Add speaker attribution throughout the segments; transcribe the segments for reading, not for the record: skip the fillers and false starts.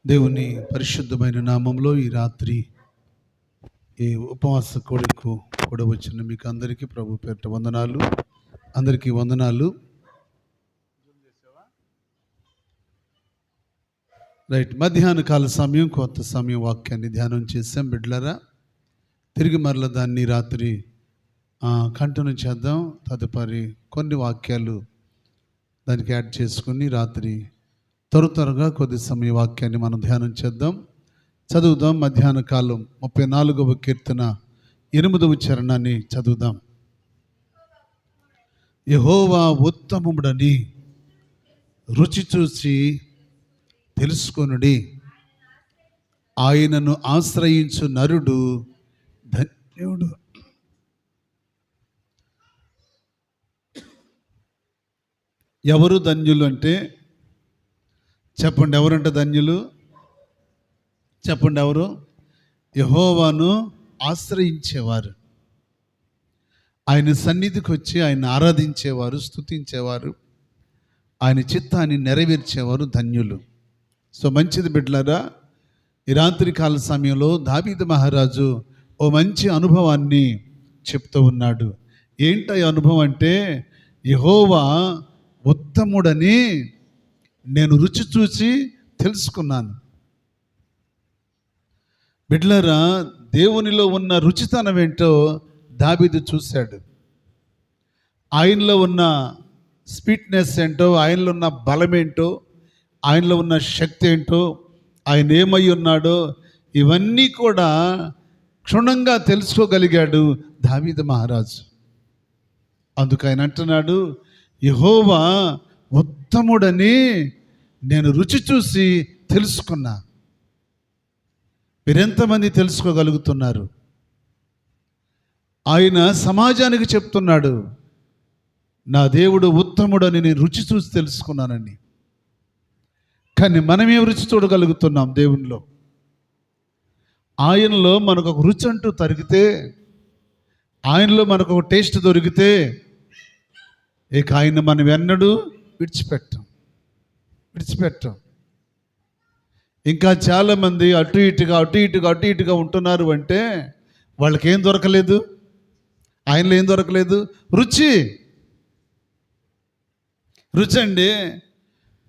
Speaker 1: దేవుని పరిశుద్ధమైన నామంలో ఈ రాత్రి ఈ ఉపవాస కోడికు కూడా వచ్చిన మీకు అందరికీ ప్రభు పేరిట వందనాలు. అందరికీ వందనాలు. రైట్, మధ్యాహ్న కాల సమయం కొత్త సమయం వాక్యాన్ని ధ్యానం చేసాం బిడ్డలారా. తిరిగి మరల దాన్ని రాత్రి కంటిన్యూ చేద్దాం. తదుపరి కొన్ని వాక్యాలు దానికి యాడ్ చేసుకుని రాత్రి త్వరగా కొద్ది సమయ వాక్యాన్ని మనం ధ్యానం చేద్దాం. చదువుదాం. మధ్యాహ్న కాలం 34వ కీర్తన 8వ చరణాన్ని చదువుదాం. యెహోవా ఉత్తముడని రుచి చూసి తెలుసుకొనుడి, ఆయనను ఆశ్రయించు నరుడు ధన్యుడు. ఎవరు ధన్యులు అంటే చెప్పండి, ఎవరంటే ధన్యులు? చెప్పండి, ఎవరు? యెహోవాను ఆశ్రయించేవారు, ఆయన సన్నిధికి వచ్చి ఆయన ఆరాధించేవారు, స్తుతించేవారు, ఆయన చిత్తాన్ని నెరవేర్చేవారు ధన్యులు. సో మంచిది బిడ్డలారా. ఈ రాత్రి కాల సమయంలో దావీదు మహారాజు ఓ మంచి అనుభవాన్ని చెప్తూ ఉన్నాడు. ఏంటి ఆ అనుభవం అంటే, యెహోవా ఉత్తముడని నేను రుచి చూసి తెలుసుకున్నాను. బిడ్డలారా, దేవునిలో ఉన్న రుచితనం ఏంటో దావీదు చూశాడు. ఆయనలో ఉన్న స్వీట్నెస్ ఏంటో, ఆయనలో ఉన్న బలం ఏంటో, ఆయనలో ఉన్న శక్తి ఏంటో, ఆయన ఏమై ఉన్నాడో ఇవన్నీ కూడా క్షుణ్ణంగా తెలుసుకోగలిగాడు దావీదు మహారాజు. అందుకు ఆయన అంటున్నాడు, యెహోవా ఉత్తముడని నేను రుచి చూసి తెలుసుకున్నా. మీరెంతమంది తెలుసుకోగలుగుతున్నారు? ఆయన సమాజానికి చెప్తున్నాడు, నా దేవుడు ఉత్తముడని నేను రుచి చూసి తెలుసుకున్నానని. కానీ మనమేం రుచి చూడగలుగుతున్నాం దేవునిలో? ఆయనలో మనకు ఒక రుచి అంటూ తరిగితే, ఆయనలో మనకు ఒక టేస్ట్ దొరికితే ఇక ఆయన మనం ఎన్నడూ విడిచిపెట్టాం. ఇంకా చాలామంది అటు ఇటుగా ఉంటున్నారు అంటే వాళ్ళకి ఏం దొరకలేదు, ఆయనలో ఏం దొరకలేదు? రుచి అండి.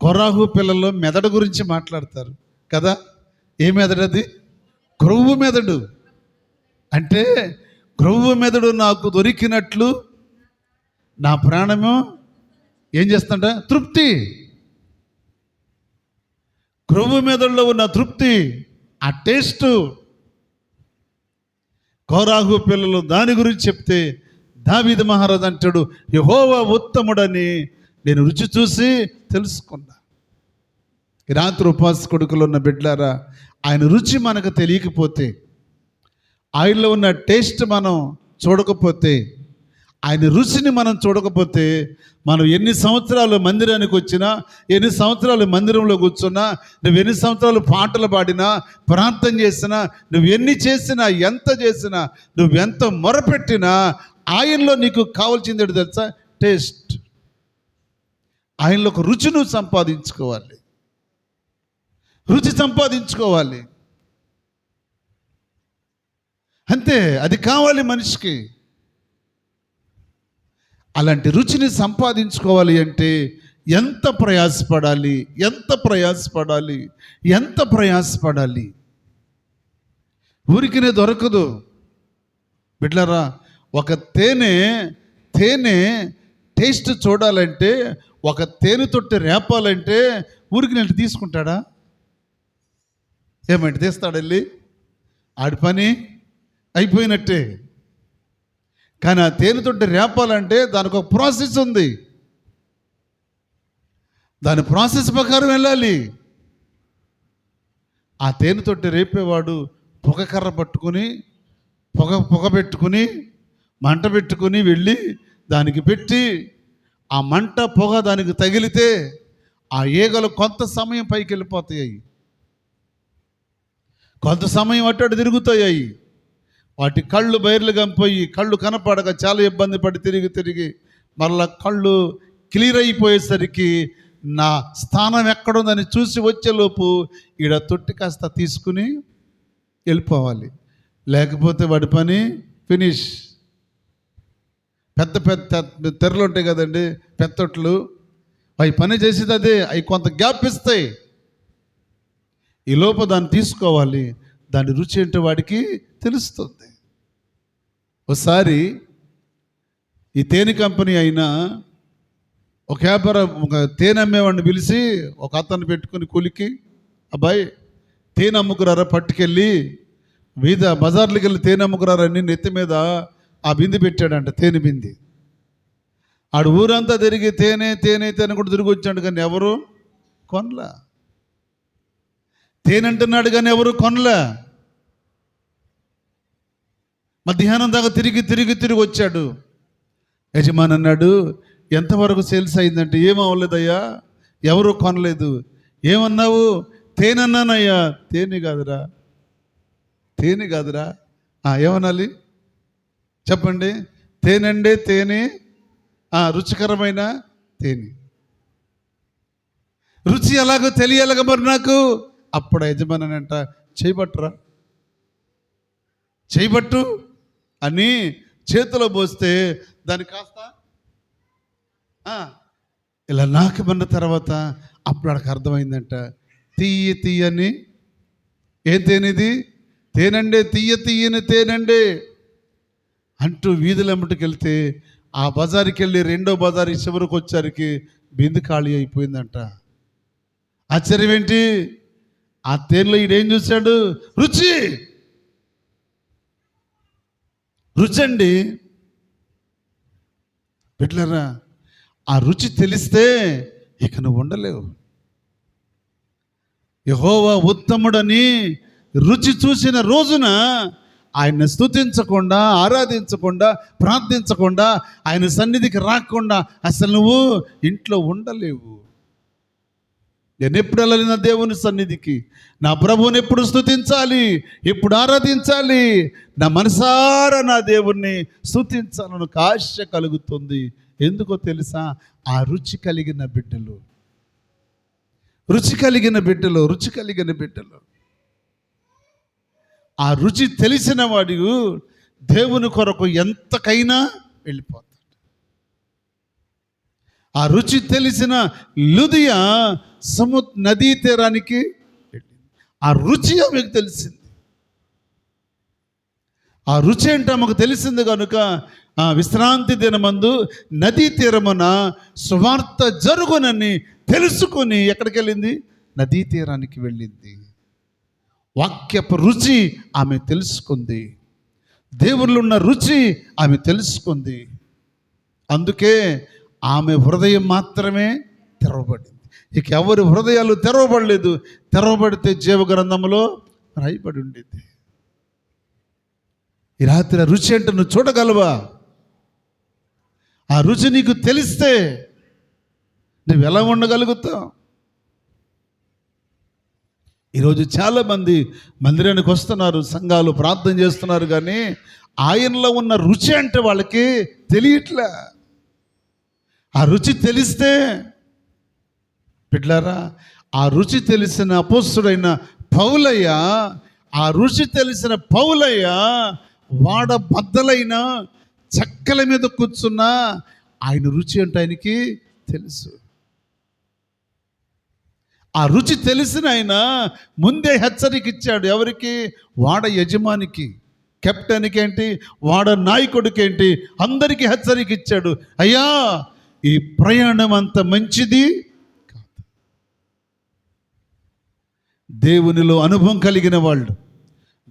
Speaker 1: కొరాహు పిల్లలు మెదడు గురించి మాట్లాడతారు కదా. ఏ మెదడు అది? క్రొవ్వు మెదడు. అంటే క్రొవ్వు మెదడు నాకు దొరికినట్లు నా ప్రాణము ఏం చేస్తుంట? తృప్తి. క్రొవ్వు మెదడులో ఉన్న తృప్తి, ఆ టేస్టు. కోరాహు పిల్లలు దాని గురించి చెప్తే దావీదు మహారాజు అంటాడు, యెహోవా ఉత్తముడని నేను రుచి చూసి తెలుసుకున్నా. ఈ రాత్రి ఉపవాస కొడుకులు ఉన్న బిడ్డలారా, ఆయన రుచి మనకు తెలియకపోతే, ఆయనలో ఉన్న టేస్ట్ మనం చూడకపోతే, ఆయన రుచిని మనం చూడకపోతే, మనం ఎన్ని సంవత్సరాలు మందిరానికి వచ్చినా, ఎన్ని సంవత్సరాలు మందిరంలో కూర్చున్నా, నువ్వు ఎన్ని సంవత్సరాలు పాటలు పాడినా, ప్రార్థన చేసినా, నువ్వు ఎన్ని చేసినా, ఎంత చేసినా, నువ్వెంత మొరపెట్టినా, ఆయనలో నీకు కావాల్సింది ఏంటో తెలుసా? టేస్ట్. ఆయనలో ఒక రుచి నువ్వు సంపాదించుకోవాలి. రుచి సంపాదించుకోవాలి అంతే. అది కావాలి మనిషికి. అలాంటి రుచిని సంపాదించుకోవాలి అంటే ఎంత ప్రయాసపడాలి. ఊరికినే దొరకదు బిడ్డలారా. ఒక తేనె టేస్ట్ చూడాలంటే, ఒక తేనె తొట్టి రేపాలంటే ఊరికి తీసుకుంటాడా? ఏమంటే తీస్తాడెళ్ళి, ఆడి పని అయిపోయినట్టే. కానీ ఆ తేనెతోటి రేపాలంటే దానికి ఒక ప్రాసెస్ ఉంది. దాని ప్రాసెస్ ప్రకారం వెళ్ళాలి. ఆ తేనెతోటి రేపేవాడు పొగకర్ర పట్టుకుని పొగ పెట్టుకుని మంట పెట్టుకుని వెళ్ళి దానికి పెట్టి, ఆ మంట పొగ దానికి తగిలితే ఆ ఈగలు కొంత సమయం పైకి వెళ్ళిపోతాయి, కొంత సమయం అటు తిరుగుతాయి. వాటి కళ్ళు బయర్లు కంపోయి కళ్ళు కనపడక చాలా ఇబ్బంది పడి తిరిగి మరలా కళ్ళు క్లియర్ అయిపోయేసరికి నా స్థానం ఎక్కడుందని చూసి వచ్చేలోపు ఈడ తొట్టి కాస్త తీసుకుని వెళ్ళిపోవాలి, లేకపోతే వాడి పని ఫినిష్. పెద్ద పెద్ద తెరలు ఉంటాయి కదండి, పెద్ద తొట్లు, అవి పని చేసేది అదే. అవి కొంత గ్యాప్ ఇస్తాయి, ఈ లోపు దాన్ని తీసుకోవాలి. దాని రుచి ఏంటో వాడికి తెలుస్తుంది. ఒకసారి ఈ తేనె కంపెనీ అయినా ఒక తేనె అమ్మేవాడిని పిలిచి ఒక అతన్ని పెట్టుకుని కూలికి, అబ్బాయి తేనె అమ్ముకురారా, పట్టుకెళ్ళి బజార్లోకి వెళ్ళి తేనె అమ్ముకురారని నెత్తి మీద ఆ బింది పెట్టాడంట, తేనె బింది. ఆడు ఊరంతా తిరిగి తేనె తేనె తేనె కూడా తిరిగి వచ్చాడు, కానీ ఎవరు కొనలా. తేనె అంటున్నాడు కానీ ఎవరు కొనలా. మధ్యాహ్నం దాకా తిరిగి తిరిగి తిరిగి వచ్చాడు. యజమాని అన్నాడు, ఎంతవరకు సేల్స్ అయిందంటే, ఏమవ్వలేదయ్యా, ఎవరు కొనలేదు. ఏమన్నావు? తేనె అన్నానయ్యా. తేనె కాదురా, తేనె కాదురా. ఏమనాలి చెప్పండి? తేనెండే తేనె, రుచికరమైన తేనె. రుచి ఎలాగో తెలియాలిగా మరి నాకు. అప్పుడు యజమాని అంట, చేయబట్టురా, చేయబట్టు అని చేతిలో పోస్తే దాన్ని కాస్త ఇలా నాకమన్న తర్వాత అప్పుడు నాకు అర్థమైందంట, తీయ తీయని ఏం తేనెది? తేనండే, తీయ తీయని తేనండే అంటూ వీధులమ్మటికి వెళ్తే ఆ బజారుకి వెళ్ళి రెండో బజారు చివరికి వచ్చరికి బిందు ఖాళీ అయిపోయిందంట. ఆశ్చర్యం ఏంటి? ఆ తేనెలో ఈడేం చూశాడు? రుచి. రుచి అండి బిడ్డలారా, ఆ రుచి తెలిస్తే ఇక నువ్వు ఉండలేవు. యెహోవా ఉత్తముడని రుచి చూసిన రోజున ఆయన్ని స్తుతించకుండా, ఆరాధించకుండా, ప్రార్థించకుండా, ఆయన సన్నిధికి రాకుండా అసలు నువ్వు ఇంట్లో ఉండలేవు. నేను ఎప్పుడు వెళ్ళాలి నా దేవుని సన్నిధికి? నా ప్రభువుని ఎప్పుడు స్తుతించాలి, ఎప్పుడు ఆరాధించాలి? నా మనసారా నా దేవుణ్ణి స్తుతించాలని ఒక ఆశ కలుగుతుంది. ఎందుకో తెలుసా? ఆ రుచి కలిగిన బిడ్డలు, రుచి కలిగిన బిడ్డలు, రుచి కలిగిన బిడ్డలు. ఆ రుచి తెలిసిన వాడు దేవుని కొరకు ఎంతకైనా వెళ్ళిపోతాడు. ఆ రుచి తెలిసిన లుదియా నదీ తీరానికి వెళ్ళింది. ఆ రుచి ఆమెకు తెలిసింది. ఆ రుచి ఏంటో ఆమెకు తెలిసింది కనుక ఆ విశ్రాంతి దినమందు నదీ తీరమున సువార్త జరుగునని తెలుసుకుని ఎక్కడికి వెళ్ళింది? నదీ తీరానికి వెళ్ళింది. వాక్యపు రుచి ఆమె తెలుసుకుంది. దేవుళ్ళు ఉన్న రుచి ఆమె తెలుసుకుంది. అందుకే ఆమె హృదయం మాత్రమే తెరవబడింది. ఇక ఎవరి హృదయాలు తెరవబడలేదు. తెరవబడితే జీవగ్రంథంలో రాయబడి ఉండేది. ఈ రాత్రి రుచి అంటే నువ్వు చూడగలవా? ఆ రుచి నీకు తెలిస్తే నువ్వు ఎలా ఉండగలుగుతావు? ఈరోజు చాలామంది మందిరానికి వస్తున్నారు, సంఘాలు ప్రార్థన చేస్తున్నారు, కానీ ఆయనలో ఉన్న రుచి అంటే వాళ్ళకి తెలియట్లే. ఆ రుచి తెలిస్తే బిడ్డలారా, ఆ రుచి తెలిసిన అపోస్తుడైన పౌలయ్య, ఆ రుచి తెలిసిన పౌలయ్య వాడ బద్దలైన చెక్కల మీద కూర్చున్న ఆయన రుచి అంటే ఆయనకి తెలుసు. ఆ రుచి తెలిసిన ఆయన ముందే హెచ్చరిక ఇచ్చాడు. ఎవరికి? వాడ యజమానికి, కెప్టెన్కి ఏంటి, వాడ నాయకుడికి ఏంటి, అందరికీ హెచ్చరిక ఇచ్చాడు. అయ్యా, ఈ ప్రయాణం అంత మంచిది కాదు. దేవునిలో అనుభవం కలిగిన వాళ్ళు,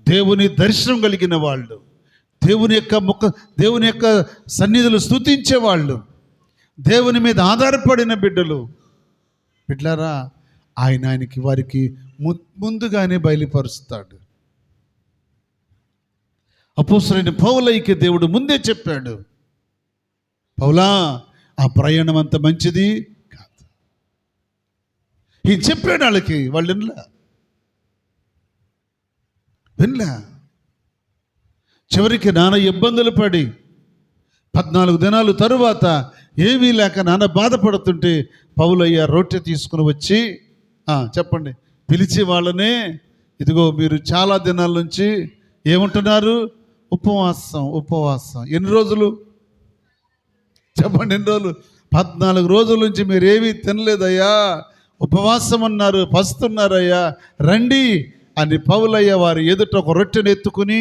Speaker 1: దేవుని దర్శనం కలిగిన వాళ్ళు, దేవుని యొక్క సన్నిధులు స్తుతించే వాళ్ళు, దేవుని మీద ఆధారపడిన బిడ్డలారా, ఆయనకి వారికి ముందుగానే బయలుపరుస్తాడు. అపోస్తలుడైన పౌలయ్యకి దేవుడు ముందే చెప్పాడు, పౌలా, ఆ ప్రయాణం అంత మంచిది కాదు. ఈ చెప్పాడు వాళ్ళకి, వాళ్ళు వినలే. చివరికి నాన్న ఇబ్బందులు పడి 14 దినాలు తరువాత ఏమీ లేక నాన్న బాధపడుతుంటే పౌలయ్య రొట్టె తీసుకుని వచ్చి చెప్పండి, పిలిచి వాళ్ళనే, ఇదిగో మీరు చాలా దినాల నుంచి ఏమంటున్నారు? ఉపవాసం. ఎన్ని రోజులు చెప్పండి? ఎన్ని రోజులు? 14 రోజుల నుంచి మీరు ఏమీ తినలేదయ్యా, ఉపవాసం అన్నారు, పస్తున్నారయ్యా, రండి అని పౌలయ్య వారి ఎదుట ఒక రొట్టెను ఎత్తుకుని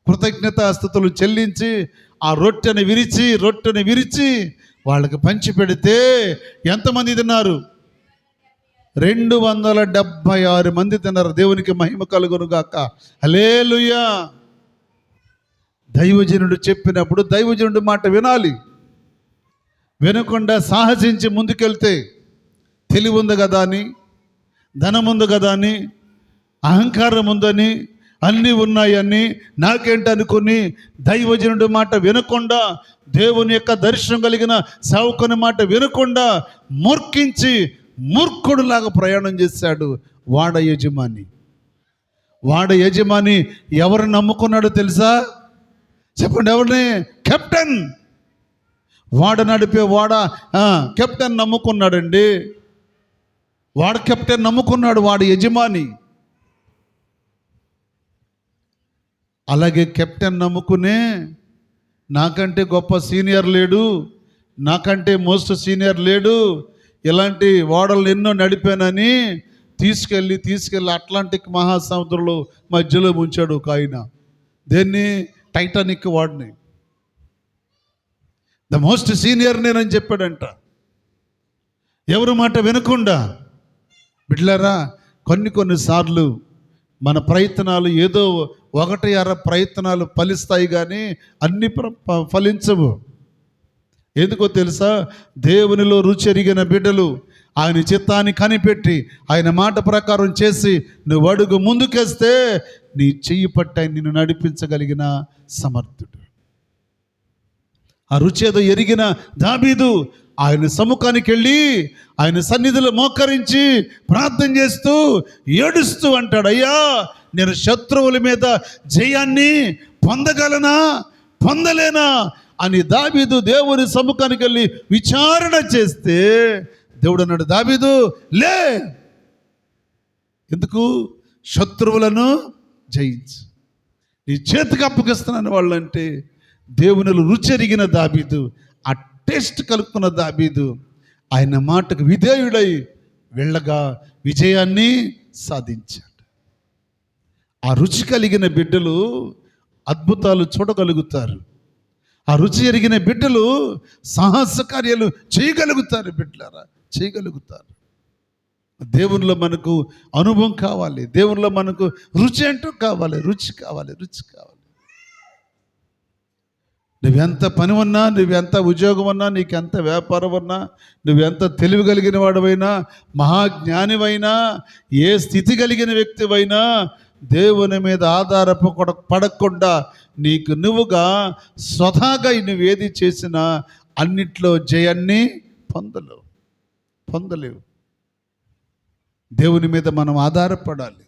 Speaker 1: కృతజ్ఞతాస్తుతులు చెల్లించి ఆ రొట్టెను విరిచి వాళ్ళకి పంచి పెడితే ఎంతమంది తిన్నారు? 276 మంది తిన్నారు. దేవునికి మహిమ కలుగును గాక. హల్లెలూయా. దైవజనుడు చెప్పినప్పుడు దైవజనుడి మాట వినాలి. వినకుండా సాహసించి ముందుకెళ్తే తెలివి ఉంది కదా అని, ధనం ఉంది కదా అని, అహంకారం ఉందని, అన్నీ ఉన్నాయని, నాకేంటనుకుని దైవజనుడి మాట వినకుండా, దేవుని యొక్క దర్శనం కలిగిన సేవకుని మాట వినకుండా మూర్ఖుడులాగా ప్రయాణం చేశాడు వాడ యజమాని. ఎవరు నమ్ముకున్నాడో తెలుసా? చెప్పండి, ఎవరిని? కెప్టెన్. వాడ నడిపే కెప్టెన్ నమ్ముకున్నాడండి. కెప్టెన్ నమ్ముకున్నాడు, వాడి యజమాని. అలాగే కెప్టెన్ నమ్ముకునే నాకంటే గొప్ప సీనియర్ లేడు, నాకంటే మోస్ట్ సీనియర్ లేడు, ఇలాంటి ఓడలు ఎన్నో నడిపానని తీసుకెళ్ళి అట్లాంటిక్ మహాసముద్రంలో మధ్యలో ముంచాడు ఒక ఆయన. దేన్ని? టైటానిక్ వాడిని. ద మోస్ట్ సీనియర్ నేనని చెప్పాడంట. ఎవరి మాట వినకుండా. బిడ్డలారా, కొన్నిసార్లు మన ప్రయత్నాలు ఏదో 1-2 ప్రయత్నాలు ఫలిస్తాయి, కానీ అన్ని ఫలించవు. ఎందుకో తెలుసా? దేవునిలో రుచి ఎరిగిన బిడ్డలు ఆయన చిత్తాన్ని కనిపెట్టి ఆయన మాట ప్రకారం చేసి నువ్వు అడుగు ముందుకేస్తే నీ చెయ్యి పట్టి ఆయన నిన్ను నడిపించగలిగిన సమర్థుడు. ఆ రుచి ఏదో ఎరిగిన దావీదు ఆయన సముఖానికి వెళ్ళి ఆయన సన్నిధిలో మోకరించి ప్రార్థన చేస్తూ ఏడుస్తూ అంటాడు, అయ్యా, నేను శత్రువుల మీద జయాన్ని పొందలేనా అని దావీదు దేవుని సముఖానికి వెళ్ళి విచారణ చేస్తే దేవుడు అన్నాడు, దావీదు లే, ఎందుకు? శత్రువులను జయించు, నీ చేతికి అప్పగిస్తున్నాను వాళ్ళంటే. దేవునిలో రుచి ఎరిగిన దావీదు, ఆ టేస్ట్ కలుపుకున్న దావీదు ఆయన మాటకు విధేయుడై వెళ్ళగా విజయాన్ని సాధించాడు. ఆ రుచి కలిగిన బిడ్డలు అద్భుతాలు చూడగలుగుతారు. ఆ రుచి ఎరిగిన బిడ్డలు సాహస కార్యాలు చేయగలుగుతారు. బిడ్డలారా, చేయగలుగుతారు. దేవునిలో మనకు అనుభవం కావాలి, దేవునిలో మనకు రుచి అంటూ కావాలి. రుచి కావాలి. నువ్వెంత పని ఉన్నా, నువ్వెంత ఉద్యోగం ఉన్నా, నీకెంత వ్యాపారం ఉన్నా, నువ్వెంత తెలివి కలిగిన వాడివైనా, మహాజ్ఞానివైనా, ఏ స్థితి కలిగిన వ్యక్తివైనా, దేవుని మీద పడకుండా నీకు నువ్వుగా స్వతహాగా నువ్వేది చేసినా అన్నిట్లో జయాన్ని పొందలేవు. దేవుని మీద మనం ఆధారపడాలి.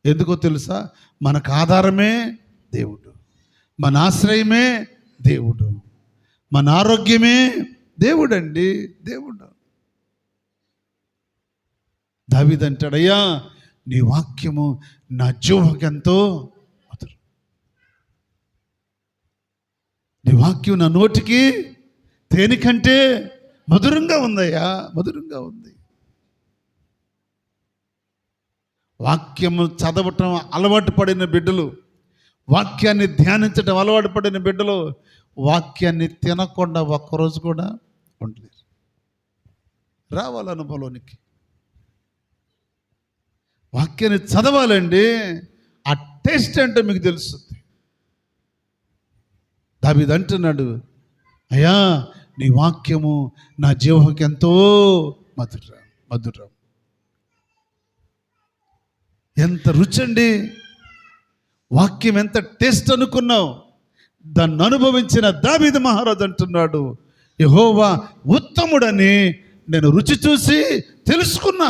Speaker 1: ఎందుకో తెలుసా? మనకు ఆధారమే దేవుడు, మన ఆశ్రయమే దేవుడు, మన ఆరోగ్యమే దేవుడండి. దేవుడు. దావీదు అంటాడు, అయ్యా, నీ వాక్యము నా జీవకెంతో మధురం, నీ వాక్యం నా నోటికి తేనికంటే మధురంగా ఉందయ్యా, మధురంగా ఉంది. వాక్యము చదవటం అలవాటు పడిన బిడ్డలు, వాక్యాన్ని ధ్యానించటం అలవాటు పడిన బిడ్డలు వాక్యాన్ని తినకుండా ఒక్కరోజు కూడా ఉండలేరు. రావాలి అనుభవంలోనికి. వాక్యాన్ని చదవాలండి. ఆ టేస్ట్ అంటే మీకు తెలుస్తుంది. దావీదు అంటున్నాడు, అయ్యా, నీ వాక్యము నా జీవకి ఎంతో మధురం. ఎంత రుచి అండి! వాక్యం ఎంత టేస్ట్ అనుకున్నావు? దాన్ని అనుభవించిన దావీదు మహారాజు అంటున్నాడు, యెహోవా ఉత్తముడని నేను రుచి చూసి తెలుసుకున్నా.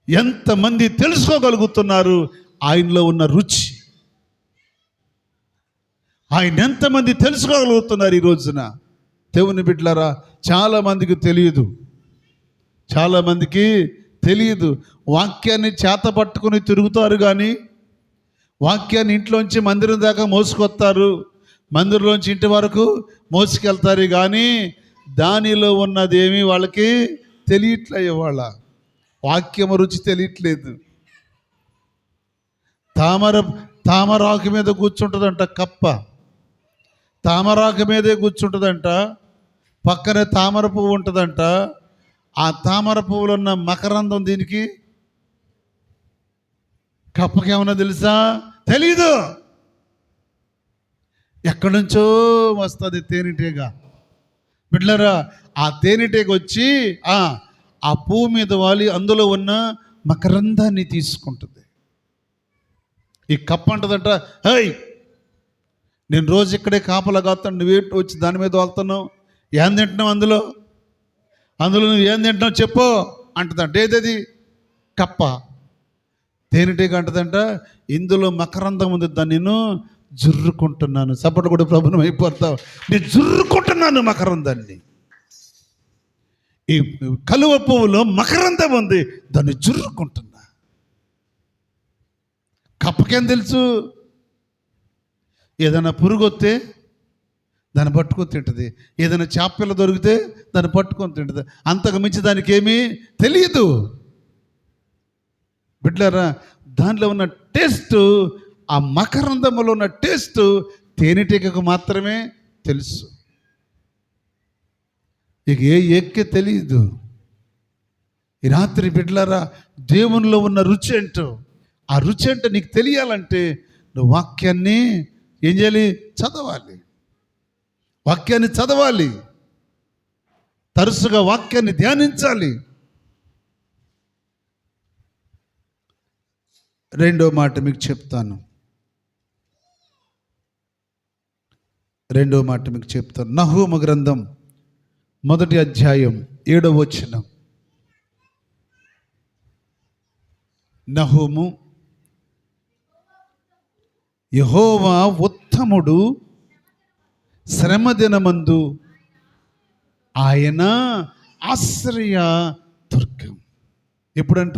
Speaker 1: ఎంతమంది తెలుసుకోగలుగుతున్నారు ఆయనలో ఉన్న రుచి? ఆయన ఎంతమంది తెలుసుకోగలుగుతున్నారు ఈ రోజున? దేవుని బిడ్డలారా, చాలామందికి తెలియదు. చాలామందికి తెలియదు. వాక్యాన్ని చేత పట్టుకుని తిరుగుతారు, కానీ వాక్యాన్ని ఇంట్లోంచి మందిరం దాకా మోసుకొస్తారు, మందిరంలోంచి ఇంటి వరకు మోసుకెళ్తారు, కానీ దానిలో ఉన్నదేమీ వాళ్ళకి తెలియట్లేదు. వాళ్ళ వాక్యము రుచి తెలియట్లేదు. తామరాకు మీద కూర్చుంటుందంట కప్ప, తామరాకు మీదే కూర్చుంటుందంట, పక్కనే తామర పువ్వు ఉంటుందంట. ఆ తామర పువ్వులో ఉన్న మకరందం దీనికి, కప్పకేమన్నా తెలుసా? తెలీదు. ఎక్కడి నుంచో వస్తుంది తేనెటీగ. బిడ్డలారా, ఆ తేనెటీగ వచ్చి ఆ పువ్వు మీద వాలి అందులో ఉన్న మకరందాన్ని తీసుకుంటుంది. ఈ కప్ప అంటదంట, హై, నేను రోజు ఇక్కడే కాపలా కాస్తాను, నువ్వేంటి వచ్చి దాని మీద వాళ్తున్నావు? ఏం తింటున్నావు అందులో నువ్వు ఏం తింటున్నావు చెప్పు అంటదంట. ఏదది? కప్ప. తేనెటీగ అంటదంట, ఇందులో మకరందం ఉంది, దాన్ని నేను జుర్రుకుంటున్నాను. సపోర్ట్ కూడా ప్రభుత్వం అయిపోతావు, నేను జుర్రుకుంటున్నాను మకరందాన్ని. ఈ కలువ పువ్వులో మకరందం ఉంది, దాన్ని జుర్రుకుంటున్నా. కప్పకేం తెలుసు? ఏదైనా పురుగు వస్తే దాన్ని పట్టుకొని తింటుంది, ఏదైనా చేపలు దొరికితే దాన్ని పట్టుకొని తింటుంది, అంతకు మించి దానికి ఏమీ తెలియదు. బిడ్డలారా, దానిలో ఉన్న టేస్ట్, ఆ మకరందములో ఉన్న టేస్ట్ తేనెటీగకు మాత్రమే తెలుసు. ఇక ఎక్కి తెలియదు. ఈ రాత్రి బిడ్డలారా, దేవునిలో ఉన్న రుచి ఏంటో, ఆ రుచి అంటే నీకు తెలియాలంటే నువ్వు వాక్యాన్ని ఏం చేయాలి? చదవాలి. వాక్యాన్ని చదవాలి, తరచుగా వాక్యాన్ని ధ్యానించాలి. రెండో మాట మీకు చెప్తాను. నహూము గ్రంథం 1వ అధ్యాయం 7వ వచనం. నహూము, యెహోవా ఉత్తముడు, శ్రమ దినమందు ఆయన ఆశ్రయ దుర్గం. ఎప్పుడంట?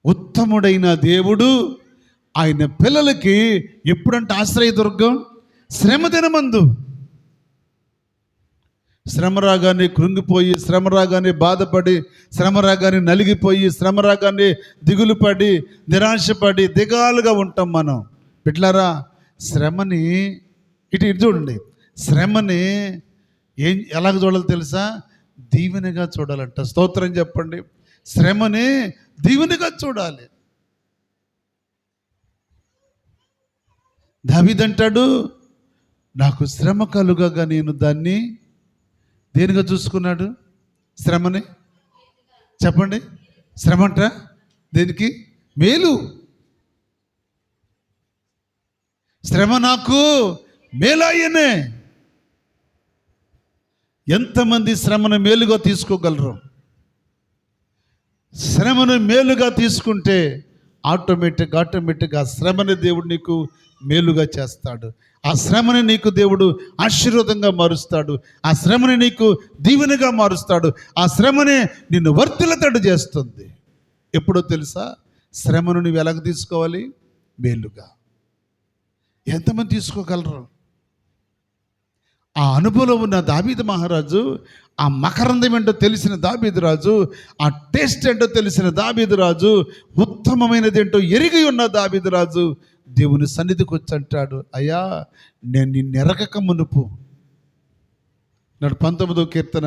Speaker 1: ఉత్తముడైన దేవుడు ఆయన పిల్లలకి ఎప్పుడంట ఆశ్రయ దుర్గం? శ్రమ దినమందు. శ్రమ రాగానే కృంగిపోయి, శ్రమ రాగానే బాధపడి, శ్రమ రాగానే నలిగిపోయి, శ్రమ రాగానే దిగులు పడి, నిరాశపడి, దిగాలుగా ఉంటాం మనం. బిడ్డలారా, శ్రమని ఇటు చూడండి. శ్రమని ఎలాగ చూడాలి తెలుసా? దీవెనగా చూడాలంట. స్తోత్రం చెప్పండి. శ్రమని దీవెనగా చూడాలి. దావీదంటాడు, నాకు శ్రమ కలుగగా నేను దాన్ని దేనిగా చూసుకున్నాడు? శ్రమని. చెప్పండి, శ్రమ అంట దేనికి? మేలు. శ్రమ నాకు మేలాయనే. ఎంతమంది శ్రమను మేలుగా తీసుకోగలరు? శ్రమను మేలుగా తీసుకుంటే ఆటోమేటిక్గా ఆ శ్రమని దేవుడు నీకు మేలుగా చేస్తాడు. ఆ శ్రమని నీకు దేవుడు ఆశీర్వాదంగా మారుస్తాడు. ఆ శ్రమని నీకు దీవెనగా మారుస్తాడు. ఆ శ్రమనే నిన్ను వర్ధిల్లతడు చేస్తుంది. ఎప్పుడో తెలుసా? శ్రమను నువ్వు ఎలాగ తీసుకోవాలి? మేలుగా. ఎంతమంది తీసుకోగలరు? ఆ అనుభవం ఉన్న దావీదు మహారాజు, ఆ మకరందం ఏంటో తెలిసిన దావీదు రాజు, ఆ టేస్ట్ ఏంటో తెలిసిన దావీదు రాజు, ఉత్తమమైనది ఏంటో ఎరిగి ఉన్న దావీదు రాజు దేవుని సన్నిధికి వచ్చి అంటాడు, అయ్యా, నేను నిన్ను ఎరగక మునుపు, నాడు 19వ కీర్తన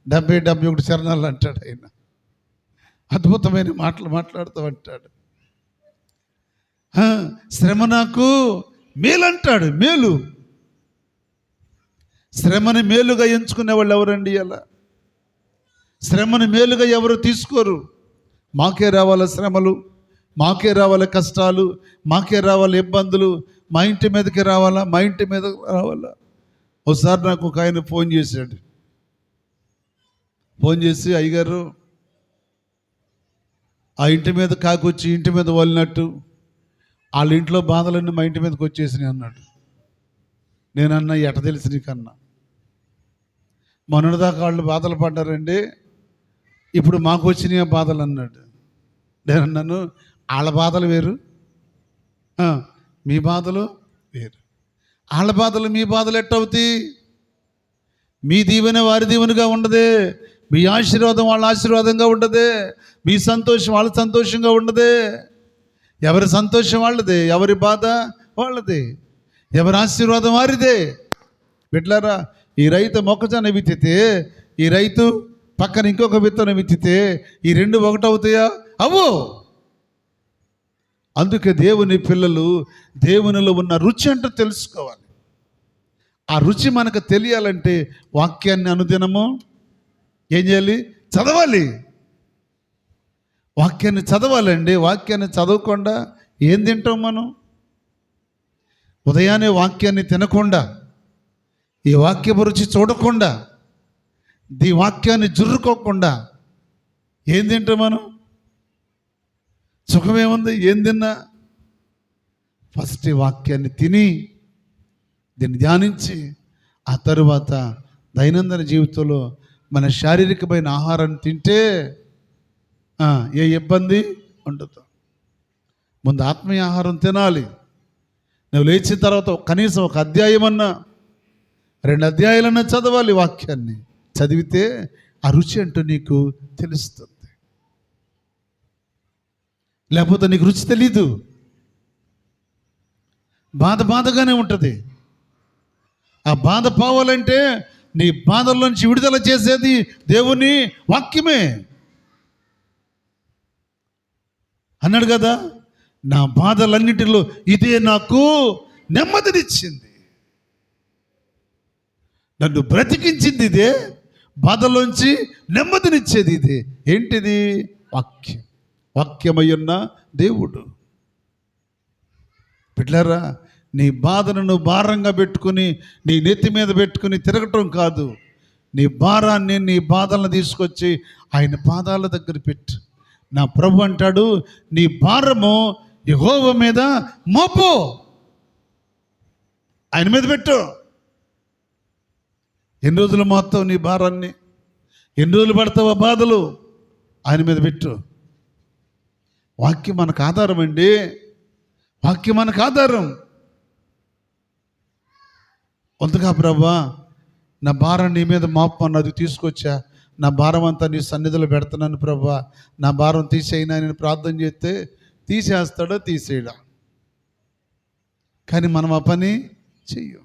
Speaker 1: 70-71 చరణాలు అంటాడు ఆయన. అద్భుతమైన మాటలు మాట్లాడుతూ అంటాడు. శ్రమ నాకు మేలంటాడు. మేలు. శ్రమని మేలుగా ఎంచుకునే వాళ్ళు ఎవరండి? అలా శ్రమని మేలుగా ఎవరు తీసుకోరు. మాకే రావాల శ్రమలు, మాకే రావాలి కష్టాలు, మాకే రావాలి ఇబ్బందులు, మా ఇంటి మీదకి రావాలా, మా ఇంటి మీద రావాలా. ఒకసారి నాకు ఒక ఆయన ఫోన్ చేశాడు. ఫోన్ చేసి, అయ్యగారు, ఆ ఇంటి మీద కాకొచ్చి ఇంటి మీద వలినట్టు వాళ్ళ ఇంట్లో బాధలన్నీ మా ఇంటి మీదకి వచ్చేసినాయి అన్నాడు. నేనన్నా, ఎట తెలిసి నీకన్నా? మొన్నటిదాకా వాళ్ళు బాధలు పడ్డారండి, ఇప్పుడు మాకు వచ్చినాయి ఆ బాధలు అన్నాడు. నేనన్నాను, వాళ్ళ బాధలు వేరు, మీ బాధలు వేరు. వాళ్ళ బాధలు మీ బాధలు ఎట్టవుతాయి? మీ దీవెన వారి దీవెనగా ఉండదే, మీ ఆశీర్వాదం వాళ్ళ ఆశీర్వాదంగా ఉండదే, మీ సంతోషం వాళ్ళ సంతోషంగా ఉండదే. ఎవరి సంతోషం వాళ్ళదే, ఎవరి బాధ వాళ్ళదే, ఎవరి ఆశీర్వాదం వారిదే. బిడ్డలారా, ఈ రైతు మొక్కజొన్న విత్తితే, ఈ రైతు పక్కన ఇంకొక విత్తనం విత్తితే ఈ రెండు ఒకటవుతాయా? అవ్వు. అందుకే దేవుని పిల్లలు దేవునిలో ఉన్న రుచి అంటూ తెలుసుకోవాలి. ఆ రుచి మనకు తెలియాలంటే వాక్యాన్ని అనుదినము ఏం చేయాలి? చదవాలి. వాక్యాన్ని చదవాలండి. వాక్యాన్ని చదవకుండా ఏం తింటాం మనం? ఉదయాన్నే వాక్యాన్ని తినకుండా, ఈ వాక్యపు రుచి చూడకుండా, ఈ వాక్యాన్ని జుర్రుకోకుండా ఏం తింటాం మనం? సుఖమేముంది ఏం తిన్నా? ఫస్ట్ ఈ వాక్యాన్ని తిని దీన్ని ధ్యానించి ఆ తరువాత దైనందిన జీవితంలో మన శారీరకమైన ఆహారాన్ని తింటే ఏ ఇబ్బంది ఉండదు. ముందు ఆత్మీయ ఆహారం తినాలి. నువ్వు లేచిన తర్వాత కనీసం ఒక అధ్యాయమన్నా 2 అధ్యాయాలన్నా చదవాలి. వాక్యాన్ని చదివితే ఆ రుచి అంటూ నీకు తెలుస్తుంది. లేకపోతే నీకు రుచి తెలీదు, బాధగానే ఉంటుంది. ఆ బాధ పోవాలంటే నీ బాధల్లోంచి విడుదల చేసేది దేవుని వాక్యమే. అన్నాడు కదా, నా బాధలన్నిటిలో ఇదే నాకు నెమ్మదినిచ్చింది, నన్ను బ్రతికించింది ఇదే, బాధలోంచి నెమ్మదినిచ్చేది ఇదే. ఏంటిది? వాక్యం. వాక్యమయ్యున్న దేవుడు. బిడ్డలారా, నీ బాధను భారంగా పెట్టుకుని నీ నెత్తి మీద పెట్టుకుని తిరగటం కాదు. నీ భారాన్ని, నీ బాధలను తీసుకొచ్చి ఆయన పాదాల దగ్గర పెట్టు. నా ప్రభు అంటాడు, నీ భారము యెహోవా మీద మోపు, ఆయన మీద పెట్టు. ఎన్ని రోజులు మోస్తావు నీ భారాన్ని? ఎన్ని రోజులు పడతావు ఆ బాధలు? ఆయన మీద పెట్టు. వాక్యం మనకు ఆధారం అండి. వాక్యం మనకు ఆధారం. వంతగా ప్రభా, నా భారం నీ మీద మోపమని అది తీసుకొచ్చా, నా భారం అంతా నీ సన్నిధిలో పెడుతున్నాను ప్రభా, నా భారం తీసేయినా నేను ప్రార్థన చేస్తే తీసేస్తాడో తీసేయడా? కానీ మనం ఆ పని చెయ్యం.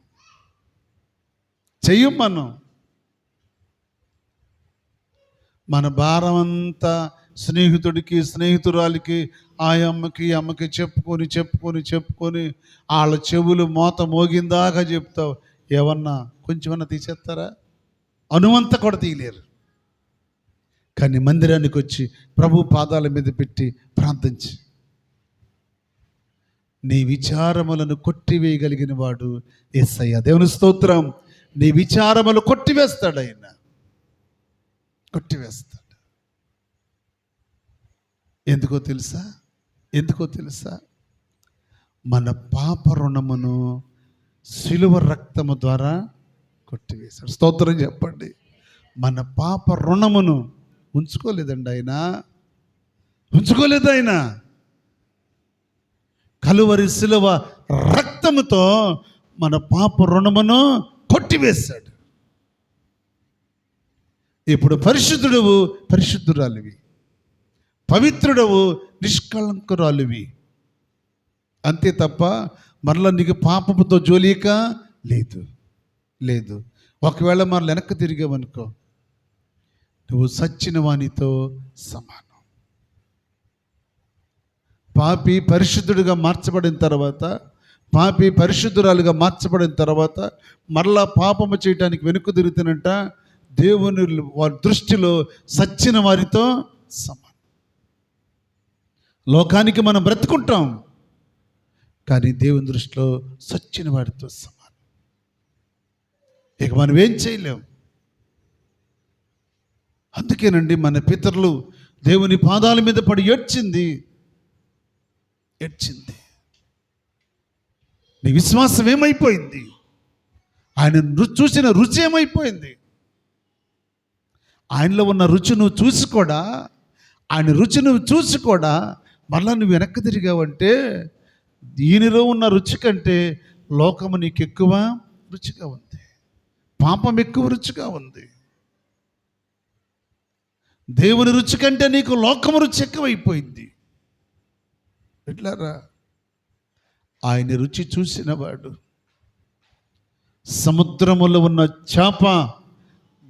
Speaker 1: మన భారం అంతా స్నేహితుడికి, స్నేహితురాలికి, ఆ అమ్మకి చెప్పుకొని వాళ్ళ చెవులు మోత మోగిందాకా చెప్తావు. ఏమన్నా కొంచెమన్నా తీసేస్తారా? అనువంత కూడా తీయలేరు. కానీ మందిరానికి వచ్చి ప్రభు పాదాల మీద పెట్టి ప్రార్థించి నీ విచారములను కొట్టివేయగలిగిన వాడు యేసయ్య. దేవుని స్తోత్రం. నీ విచారములు కొట్టివేస్తాడు ఆయన, కొట్టివేస్తాడు. ఎందుకో తెలుసా? మన పాప రుణమును శిలువ రక్తము ద్వారా కొట్టివేశాడు. స్తోత్రం చెప్పండి. మన పాప రుణమును ఉంచుకోలేదండి ఆయన, ఉంచుకోలేదు ఆయన. కలువరి శిలువ రక్తముతో మన పాప రుణమును కొట్టివేశాడు. ఇప్పుడు పరిశుద్ధుడవు, పరిశుద్ధురాలివి, పవిత్రుడవు, నిష్కళంకురాలివి. అంతే తప్ప మరలా నీకు పాపముతో జోలిక లేదు. ఒకవేళ మరలా వెనక్కి తిరిగావనుకో, నువ్వు సచ్చిన వానితో సమానం. పాపి పరిశుద్ధుడిగా మార్చబడిన తర్వాత, పాపి పరిశుద్ధురాలుగా మార్చబడిన తర్వాత మరలా పాపము చేయటానికి వెనుక తిరుగుతున్నట్ట దేవుని వారి దృష్టిలో సచ్చిన వారితో సమానం. లోకానికి మనం బ్రతుకుంటాం, కానీ దేవుని దృష్టిలో సచ్చిన వాడితో సమానం. ఇక మనం ఏం చేయలేం. అందుకేనండి మన పితరులు దేవుని పాదాల మీద పడి ఏడ్చింది. నీ విశ్వాసం ఏమైపోయింది? ఆయన చూసిన రుచి ఏమైపోయింది? ఆయనలో ఉన్న రుచి నువ్వు చూసి కూడా, ఆయన రుచి నువ్వు చూసి కూడా మళ్ళా నువ్వు వెనక్కి తిరిగావంటే దీనిలో ఉన్న రుచి కంటే లోకము నీకు ఎక్కువ రుచిగా ఉంది, పాపం ఎక్కువ రుచిగా ఉంది. దేవుని రుచి కంటే నీకు లోకము రుచి ఎక్కువైపోయింది. ఎట్లారా? ఆయన రుచి చూసినవాడు. సముద్రములో ఉన్న చేప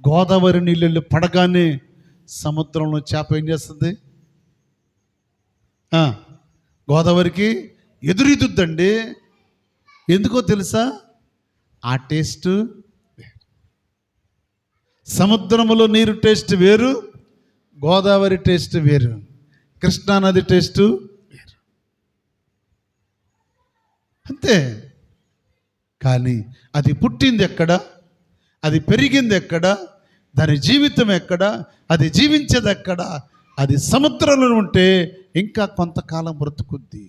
Speaker 1: గోదావరి నీళ్ళు పడగానే సముద్రంలో చేప ఏం చేస్తుంది? గోదావరికి ఎదురీదుద్దండి. ఎందుకో తెలుసా? ఆ టేస్ట్ సముద్రములో నీరు టేస్ట్ వేరు, గోదావరి టేస్ట్ వేరు, కృష్ణానది టేస్ట్ వేరు. అంతే. కానీ అది పుట్టింది ఎక్కడ, అది పెరిగింది ఎక్కడ, దాని జీవితం ఎక్కడ, అది జీవించేది ఎక్కడ? అది సముద్రంలో ఉంటే ఇంకా కొంతకాలం బ్రతుకుద్ది.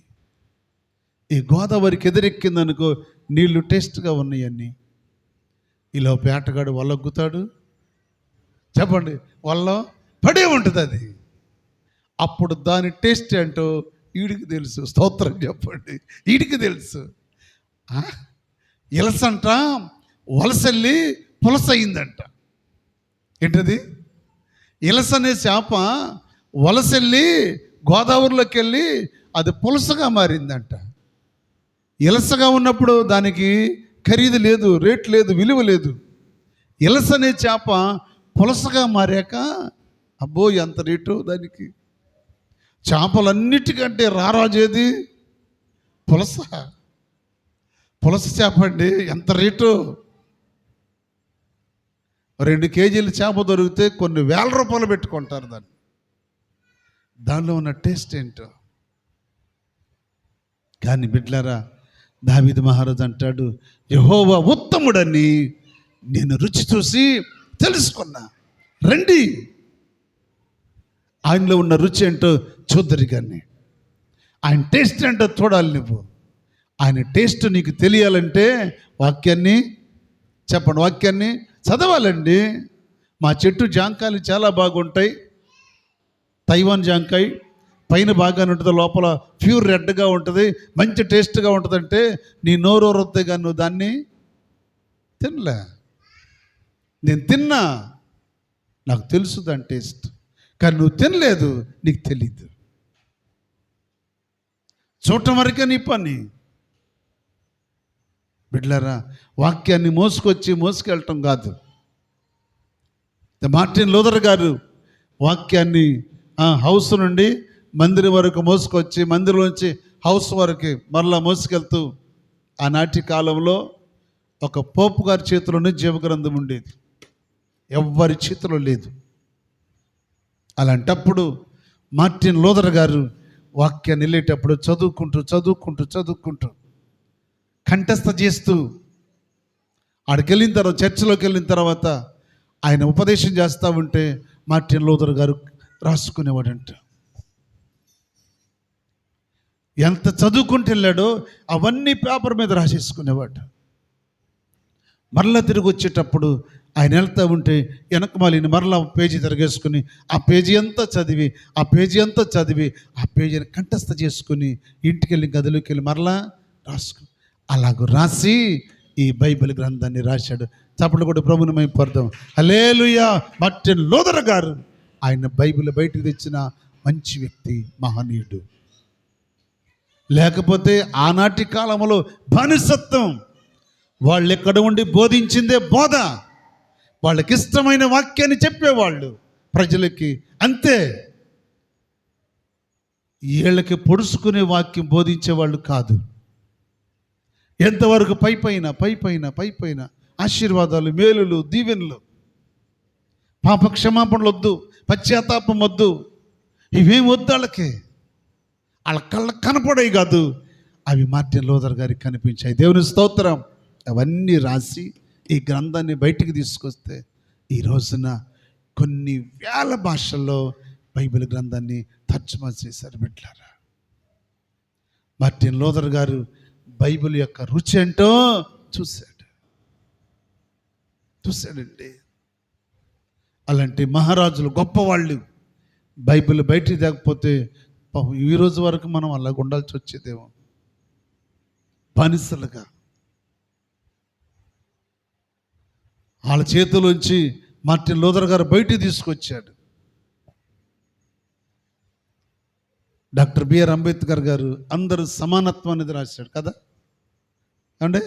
Speaker 1: ఈ గోదావరికి ఎదురెక్కిందనుకో, నీళ్లు టేస్ట్గా ఉన్నాయన్నీ. ఇలా పేటగాడు వల్లొగ్గుతాడు, చెప్పండి, వల్ల పడే ఉంటుంది అది. అప్పుడు దాని టేస్ట్ ఏంటో వీడికి తెలుసు. స్తోత్రం చెప్పండి, వీడికి తెలుసు. ఇలసంట వలసెళ్ళి పులస అయిందంట. ఏంటది? ఇలస అనే చేప వలసెళ్ళి గోదావరిలోకి వెళ్ళి అది పులసగా మారిందంట. ఇలసగా ఉన్నప్పుడు దానికి ఖరీదు లేదు, రేట్ లేదు, విలువ లేదు. ఇలస అనే చేప పులసగా మారాక అబ్బో ఎంత రేటు దానికి. చేపలన్నిటికంటే రారాజేది పులస. పులస చేప అండి, ఎంత రేటు. 2 కేజీల చేప దొరికితే కొన్ని వేల రూపాయలు పెట్టుకుంటారు దాన్ని. దానిలో ఉన్న టేస్ట్ ఏంటో. కానీ బిడ్డలారా, దావీదు మహారాజు అంటాడు, యెహోవా ఉత్తముడని నేను రుచి చూసి తెలుసుకున్నా. రండి, ఆయనలో ఉన్న రుచి ఏంటో చూద్దరు. కానీ ఆయన టేస్ట్ ఏంటో చూడాలి నువ్వు. ఆయన టేస్ట్ నీకు తెలియాలంటే వాక్యాన్ని చెప్పండి, వాక్యాన్ని చదవాలండి. మా చెట్టు జాంకాయలు చాలా బాగుంటాయి. తైవాన్ జాంకాయ పైన బాగానే ఉంటుంది, లోపల ప్యూర్ రెడ్గా ఉంటుంది, మంచి టేస్ట్గా ఉంటుందంటే నీ నోరు రొద్దే కానీ నువ్వు దాన్ని తినలే. నేను తిన్నా, నాకు తెలుసు దాని టేస్ట్. కానీ నువ్వు తినలేదు, నీకు తెలీదు. చూడటం వరకే నీ పని. బిడ్డలారా, వాక్యాన్ని మోసుకెళ్ళటం కాదు. మార్టిన్ లూథర్ గారు వాక్యాన్ని హౌస్ నుండి మందిరం వరకు మోసుకొచ్చి, మందిరంలోంచి హౌస్ వరకు మరలా మోసుకెళ్తూ, ఆనాటి కాలంలో ఒక పోపు గారి చేతిలోనే జీవగ్రంథం ఉండేది, ఎవ్వరి చేతిలో లేదు. అలాంటప్పుడు మార్టిన్ లూథర్ గారు వాక్యాన్ని వెళ్ళేటప్పుడు చదువుకుంటూ కంఠస్థ చేస్తూ ఆడికి వెళ్ళిన తర్వాత, చర్చిలోకి వెళ్ళిన తర్వాత ఆయన ఉపదేశం చేస్తూ ఉంటే మార్టిన్ లూథర్ గారు రాసుకునేవాడంట. ఎంత చదువుకుంటూ వెళ్ళాడో అవన్నీ పేపర్ మీద రాసేసుకునేవాడు. మరలా తిరిగి వచ్చేటప్పుడు ఆయన వెళ్తూ ఉంటే వెనకమాలిని మరలా పేజీ తిరగేసుకుని ఆ పేజీ అంతా చదివి ఆ పేజీని కంఠస్థ చేసుకుని ఇంటికి వెళ్ళి గదిలోకి వెళ్ళి మరలా రాసుకుని అలాగూ రాసి ఈ బైబిల్ గ్రంథాన్ని రాశాడు. చప్పట్లు కూడా ప్రభుని మైపడదాం. హల్లెలూయా. మార్టిన్ లూథర్ గారు ఆయన బైబిల్ బయటకు తెచ్చిన మంచి వ్యక్తి, మహనీయుడు. లేకపోతే ఆనాటి కాలంలో బానిసత్వం, వాళ్ళు ఎక్కడ ఉండి బోధించిందే బోధ, వాళ్ళకి ఇష్టమైన వాక్యాన్ని చెప్పేవాళ్ళు ప్రజలకి, అంతే. వీళ్ళకి పొడుచుకునే వాక్యం బోధించేవాళ్ళు కాదు. ఎంతవరకు పైపైన ఆశీర్వాదాలు, మేలులు, దీవెనలు, పాప క్షమాపణలు వద్దు, పశ్చాత్తాపం వద్దు, ఇవేం వద్దు. వాళ్ళ కళ్ళకు కనపడేవి కాదు, అవి మార్టిన్ లూథర్ గారికి కనిపించాయి. దేవుని స్తోత్రం. అవన్నీ రాసి ఈ గ్రంథాన్ని బయటికి తీసుకొస్తే ఈ రోజున కొన్ని వేల భాషల్లో బైబిల్ గ్రంథాన్ని తర్జుమా చేశారు. బిడ్డలారా, మార్టిన్ లూథర్ గారు బైబిల్ యొక్క రుచి ఏంటో చూశాడండి. అలాంటి మహారాజులు గొప్పవాళ్ళు బైబిల్ బయటికి తేకపోతే పాపం ఈ రోజు వరకు మనం అలాగ ఉండాల్సి వచ్చేదేమో, బానిసలుగా. వాళ్ళ చేతిలోంచి మార్టిన్ లూథర్ గారు బయటికి తీసుకొచ్చాడు. డాక్టర్ బిఆర్ అంబేద్కర్ గారు అందరూ సమానత్వం అనేది రాశాడు కదా అంటే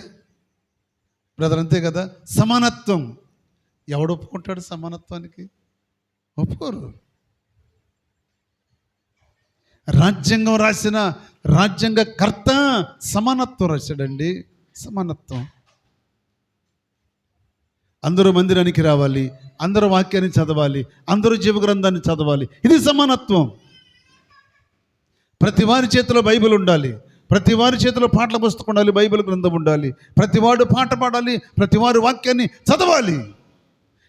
Speaker 1: బ్రదర్, అంతే కదా. సమానత్వం ఎవడు ఒప్పుకుంటాడు? సమానత్వానికి ఒప్పుకోరు. రాజ్యాంగం రాసిన రాజ్యాంగ కర్త సమానత్వం రాశాడండి. సమానత్వం. అందరూ మందిరానికి రావాలి, అందరూ వాక్యాన్ని చదవాలి, అందరూ జీవగ్రంథాన్ని చదవాలి. ఇది సమానత్వం. ప్రతి వారి చేతిలో బైబిల్ ఉండాలి, ప్రతి వారి చేతిలో పాటల పుస్తకం ఉండాలి, బైబిల్ గ్రంథం ఉండాలి, ప్రతివాడు పాట పాడాలి, ప్రతివారు వాక్యాన్ని చదవాలి.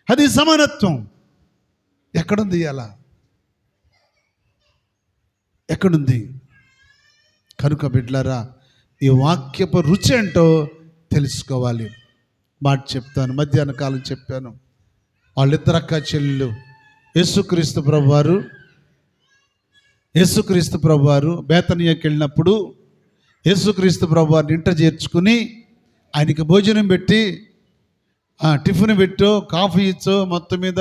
Speaker 1: అది సమానత్వం. ఎక్కడుంది అలా? ఎక్కడుంది? కనుక బిడ్డలారా, ఈ వాక్యపు రుచి ఏంటో తెలుసుకోవాలి. మాట చెప్తాను, మధ్యాహ్న కాలం చెప్పాను. వాళ్ళిద్దరు అక్క చెల్లెలు యేసుక్రీస్తు ప్రభువారు బేతనియాకి వెళ్ళినప్పుడు యేసుక్రీస్తు ప్రభువారిని ఇంట చేర్చుకుని ఆయనకి భోజనం పెట్టి టిఫిన్ పెట్టో, కాఫీ ఇచ్చో, మొత్తం మీద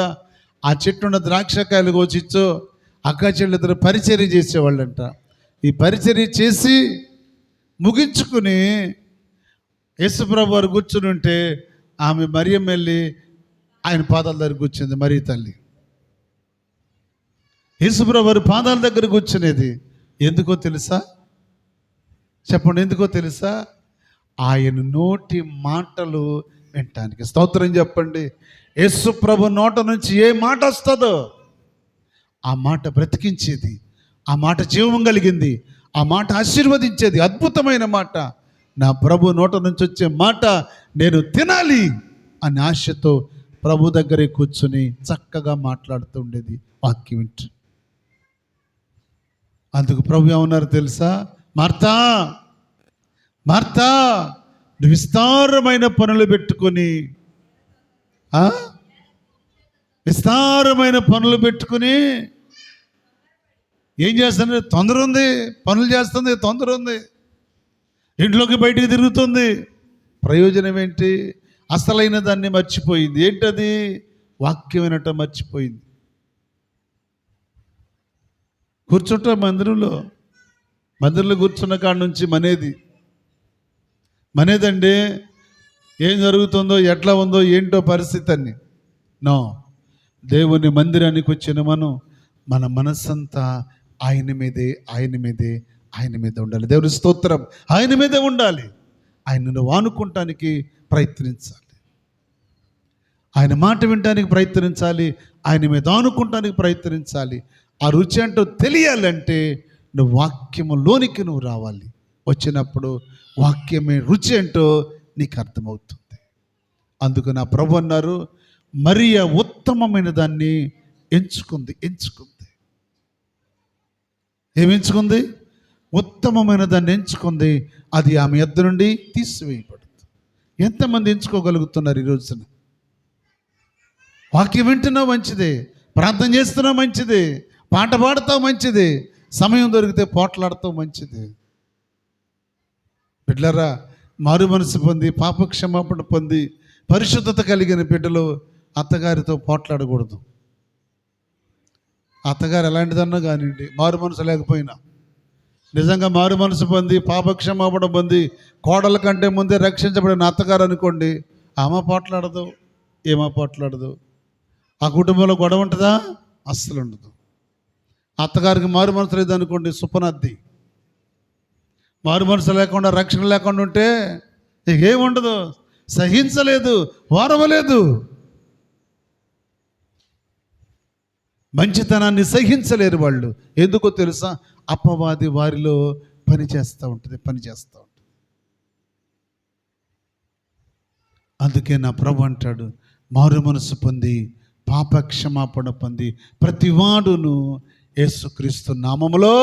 Speaker 1: ఆ చెట్టున్న ద్రాక్షకాయలు కోసిచ్చో అక్క చెల్లెలిద్దరు పరిచర్య చేసేవాళ్ళంట. ఈ పరిచర్య చేసి ముగించుకుని యేసుప్రభు వారు కూర్చుని ఉంటే ఆమె మరియం వెళ్ళి ఆయన పాదాల దగ్గర కూర్చుంది. మరియ తల్లి యేసుప్రభు వారి పాదాల దగ్గర కూర్చునేది ఎందుకో తెలుసా? చెప్పండి, ఎందుకో తెలుసా? ఆయన నోటి మాటలు వినటానికి. స్తోత్రం చెప్పండి. యేసుప్రభు నోట నుంచి ఏ మాట వస్తుందో ఆ మాట బ్రతికించేది, ఆ మాట జీవం కలిగింది, ఆ మాట ఆశీర్వదించేది. అద్భుతమైన మాట. నా ప్రభు నోట నుంచి వచ్చే మాట నేను తినాలి అనే ఆశతో ప్రభు దగ్గరే కూర్చుని చక్కగా మాట్లాడుతూ ఉండేది వాక్యం వింటూ. అందుకు ప్రభు ఏమన్నారు తెలుసా? మార్తా మార్తా, నువ్వు విస్తారమైన పనులు పెట్టుకొని ఏం చేస్తుంది? తొందర ఉంది, పనులు చేస్తుంది, తొందర ఉంది, ఇంట్లోకి బయటికి తిరుగుతుంది. ప్రయోజనం ఏంటి? అసలైన దాన్ని మర్చిపోయింది. ఏంటది? వాక్యం వినటం మర్చిపోయింది. కూర్చుంటాం మందిరంలో కూర్చున్న కాడ నుంచి మనేదండి ఏం జరుగుతుందో, ఎట్లా ఉందో, ఏంటో పరిస్థితి అని. నో, దేవుని మందిరానికి వచ్చిన మన మనస్సంతా ఆయన మీదే ఉండాలి. దేవుని స్తోత్రం. ఆయన మీదే ఉండాలి. ఆయనను వానుకుంటానికి ప్రయత్నించాలి, ఆయన మాట వినటానికి ప్రయత్నించాలి, ఆయన మీద ఆనుకుంటానికి ప్రయత్నించాలి. ఆ రుచి అంటూ తెలియాలంటే నువ్వు వాక్యములోనికి నువ్వు రావాలి. వచ్చినప్పుడు వాక్యమే రుచి ఏంటో నీకు అర్థమవుతుంది. అందుకు నా ప్రభు అన్నారు, మరియ ఉత్తమమైన దాన్ని ఎంచుకుంది. ఏమెంచుకుంది? ఉత్తమమైన దాన్ని ఎంచుకుంది. అది ఆమె యొద్ద నుండి తీసివేయబడుతుంది. ఎంతమంది ఎంచుకోగలుగుతున్నారు ఈ రోజున? వాక్యం వింటున్నావు మంచిదే, ప్రార్థన చేస్తున్నావు మంచిదే, పాట పాడుతావు మంచిదే, సమయం దొరికితే పోట్లాడుతావు మంచిదే. బిడ్డలారా, మారు మనసు పొంది పాపక్షమాపణ పొంది పరిశుద్ధత కలిగిన బిడ్డలు అత్తగారితో పోట్లాడకూడదు. అత్తగారు ఎలాంటిదన్నా కానివ్వండి, మారు మనసు లేకపోయినా, నిజంగా మారు మనసు పొంది పాపక్షమాపణ పొంది కోడల కంటే ముందే రక్షించబడిన అత్తగారు అనుకోండి, ఆమె పోట్లాడదు, ఏమో పోట్లాడదు. ఆ కుటుంబంలో గొడవ ఉంటుందా? అస్సలు ఉండదు. అత్తగారికి మారు మనసు లేదనుకోండి, సుపనద్ది. మారు మనసు లేకుండా, రక్షణ లేకుండా ఉంటే ఏముండదు, సహించలేదు, ఓరవలేదు, మంచితనాన్ని సహించలేరు వాళ్ళు. ఎందుకో తెలుసా? అపవాది వారిలో పనిచేస్తూ ఉంటుంది. అందుకే నా ప్రభు అంటాడు, మారు మనసు పొంది పాపక్షమాపణ పొంది ప్రతివాడును యేసుక్రీస్తు నామములో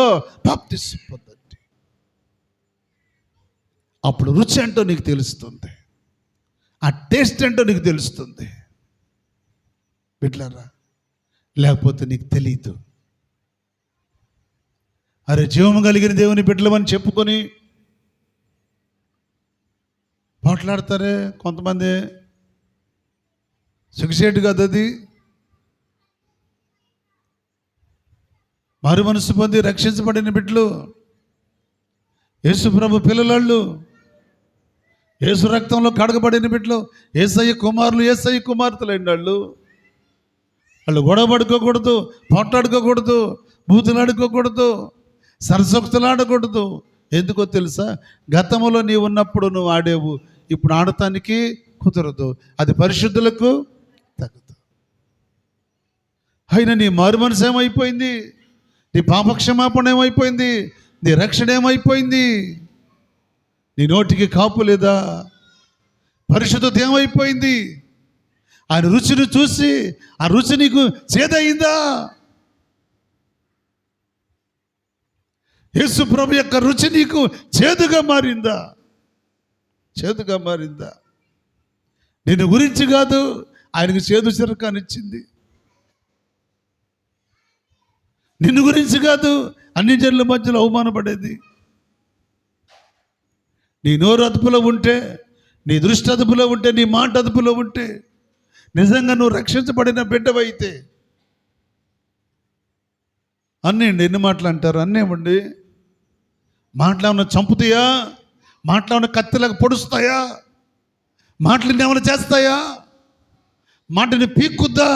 Speaker 1: బాప్తిసం పొందండి. అప్పుడు రుచి ఏంటో నీకు తెలుస్తుంది, ఆ టేస్ట్ ఏంటో నీకు తెలుస్తుంది. బిడ్డలారా, లేకపోతే నీకు తెలియదు. అరే జీవము కలిగిన దేవుని బిడ్డలమని చెప్పుకొని మాట్లాడతారే కొంతమంది. సిగ్గుచేటు కదా అది. మారు మనసు పొంది రక్షించబడిన బిడ్డలు, యేసు ప్రభు పిల్లలు, యేసు రక్తంలో కడగబడిన బిడ్డలు, యేసయ్య కుమారులు, యేసయ్య కుమార్తెలైన వాళ్ళు గొడవ పడుకోకూడదు, పోట్లాడుకోకూడదు, బూతులాడుకోకూడదు, సరసొక్తులాడకూడదు. ఎందుకో తెలుసా? గతంలో నీవు ఉన్నప్పుడు నువ్వు ఆడేవు, ఇప్పుడు ఆడటానికి కుదరదు. అది పరిశుద్ధులకు తగ్గదు. అయినా నీ మారు మనసు ఏమైపోయింది? నీ పాపక్షమాపణ ఏమైపోయింది? నీ రక్షణ ఏమైపోయింది? నీ నోటికి కాపు లేదా? పరిశుద్ధత ఏమైపోయింది? ఆయన రుచిని చూసి ఆ రుచి నీకు చేదయిందా? యేసు ప్రభు యొక్క రుచి నీకు చేదుగా మారిందా? చేదుగా మారిందా? నిన్ను గురించి కాదు, ఆయనకు చేదు చిరకానిచ్చింది. నిన్ను గురించి కాదు, అన్ని జనుల మధ్యలో అవమానపడేది. నీ నోరు అదుపులో ఉంటే, నీ దృష్టి అదుపులో ఉంటే, నీ మాట అదుపులో ఉంటే, నిజంగా నువ్వు రక్షించబడిన బిడ్డవైతే అన్నేండి. ఎన్ని మాటలు అంటారు? అన్నేమండి. మాటలేమన్నా చంపుతాయా? మాటలేమన్నా కత్తిలాగా పొడుస్తాయా? మాటలు ఏమైనా చేస్తాయా? మాటని పీక్కుద్దా?